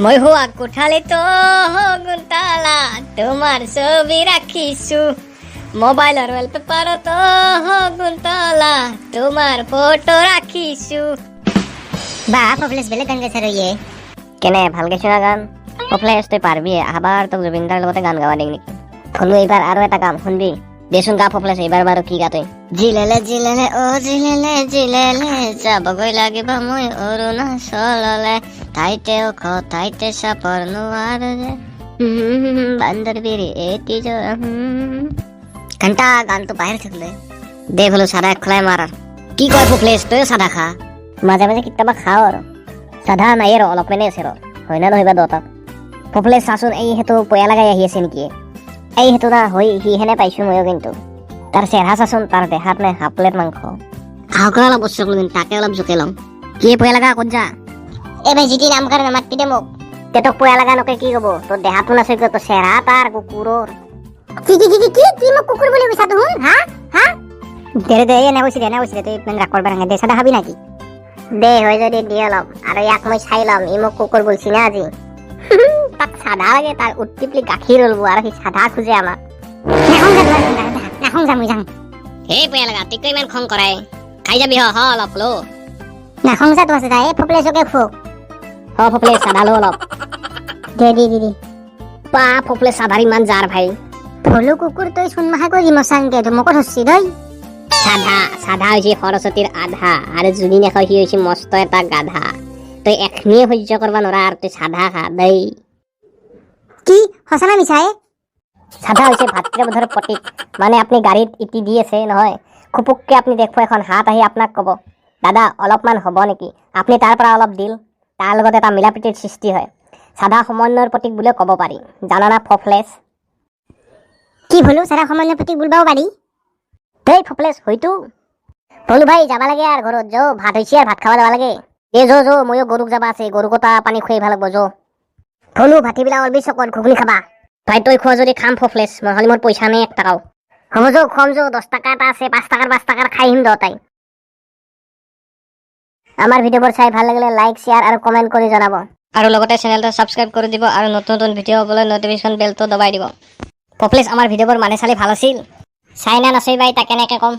মই হোৱা কোঠালিতো গুণতালা তোমাৰ ছবি ৰাখিছো মোবাইলৰ ৱালপেপাৰতো গুণতালা তোমাৰ ফটো ৰাখিছো। বা পপুলেশ বেলেগ গান গাইছে আৰু ইয়ে কেনে ভাল গাইছো না গান? পপুলেশ তই পাৰবি আবাৰ তোক জুবিন দাৰ লগতে গান গাবা দিম নেকি? শুনবি এইবাৰ আৰু এটা কাম শুনবি দেচোন গা পপুলেশ এইবাৰ বাৰু কি গা তই? জিলেলে জিলেলে অ জিলেলে জিলেলে যাবগৈ লাগিব মই অৰুণাচললে ঠাইতে ওখ ঠাইতে চাপৰ নোৱাৰো যে বান্দৰ বিৰি এটি ঘণ্টা গানটো বাহিৰ থাকিলে দে বোলো চাদা খোলাই মাৰ। কি কয় পপুলেশ তইও চাদা খা? মাজে মাজে কেতিয়াবা খাওঁ আৰু চাদা নাই আৰু অলপমানে আছে ৰ হয় না নহয় বা দহটাত। পপুলেশ চাচোন এই সেইটো পয়া লগাই আহি আছে নেকি? এই সেইটো না হৈ সি হেনে পাইছো ময়ো কিন্তু তাৰ চেহেৰা চাচোন তাৰ দেখাত নাই হাফ প্লেট মাংস আহক অলপ বস্তু কিন্তু তাকে অলপ জোকে ল'ম। কি পয়া লগা ক'ত যা? এই ভাই জিতি নাম কাৰণে মাতি দে মোক। তোক পয়া লগা নকে কি কব? তোৰ দেহাতো নাছে তোৰ চেহেৰা তাৰ কুকুৰৰ। কি মোক কুকুৰ বুলি কৈছা তুমি? হা হা দে দে এনে কৈছিলে তই ইমান ৰাগ কৰিব নালাগে। দে চাদা খাবি নাকি? দে হয় যদি দি অলপ আৰু ইয়াক মই চাই ল'ম ই মোক কুকুৰ বলছি না আজি। তাক চাদা লাগে তাৰ উৎটিপলি গাখীৰ ওলব আৰু সি চাদা খোজে আমাক। নাখং যাম মই যাম সেই পয়া লগা তোক ইমান খং কৰাই খাই যাবি হ অলপ লো। নাখং যা তো আছে যা এই পপুলেশকে খুক পপুলেশ চাদা লো অলপ দে দি দি দি পা পপুলেশ চাদাৰ ইমান জাৰ ভাই। ভলু কুকুৰ তই চুনমাখা কৰি মচাংকে তো মোক ধৰছি দেই। চাধা হৈছে সৰস্বতীৰ আধা আৰু যোনী নেখাও সি হৈছে মস্ত এটা গাধা। তই এখনিয়ে সহ্য কৰিব নোৱাৰা আৰু তই চাধা খা দেই। কি সঁচা না মিছাই? চাধা হৈছে ভাতৃবোধৰ প্ৰতীক মানে আপুনি গাড়ীত ইটি দি আছে নহয় খুপুককে আপুনি দেখব এখন হাত আহি আপোনাক ক'ব দাদা অলপমান হ'ব নেকি? আপুনি তাৰ পৰা অলপ দিল তাৰ লগত এটা মিলা প্ৰীতিৰ সৃষ্টি হয়। চাধা সমন্বয়ৰ প্ৰতীক বুলিও ক'ব পাৰি জানানা পপুলেশ? কি ভলু চাৰা সমন্বয় প্ৰতীক বুলবাও পাৰি? দেই পপুলেশ হয়তো বলো ভাই যাবা লাগে আৰু ঘৰত যো ভাত হৈছে আৰু ভাত খাব যাব লাগে। যো ময়ো গৰুক যাবা আছে গৰু কটা পানী খুৱাই ভাল লাগব যো। ভলু ভাতিবিলাক অলবি চকত ঘুগুনি খাবা। ভাই তই খোৱা যদি খাম পপুলেশ নহ'লে মোৰ পইচা নাই 1 টকাও। হ'ব যো খুৱাম যো 10 টকা এটা আছে 5 টাকাৰ খাই আহিম দহটাই। আমাৰ ভিডিঅ'বোৰ চাই ভাল লাগিলে লাইক শ্বেয়াৰ আৰু কমেণ্ট কৰি জনাব আৰু লগতে চেনেলটো ছাবস্ক্ৰাইব কৰি দিব আৰু নতুন ভিডিঅ' হ'বলৈ নটিফিকেশ্যন বেলটো দবাই দিব। পপুলেশ আমাৰ ভিডিঅ'বোৰ মানে চালি ভাল আছিল চাই না নাচাই বাই তাক কেনেকৈ ক'ম?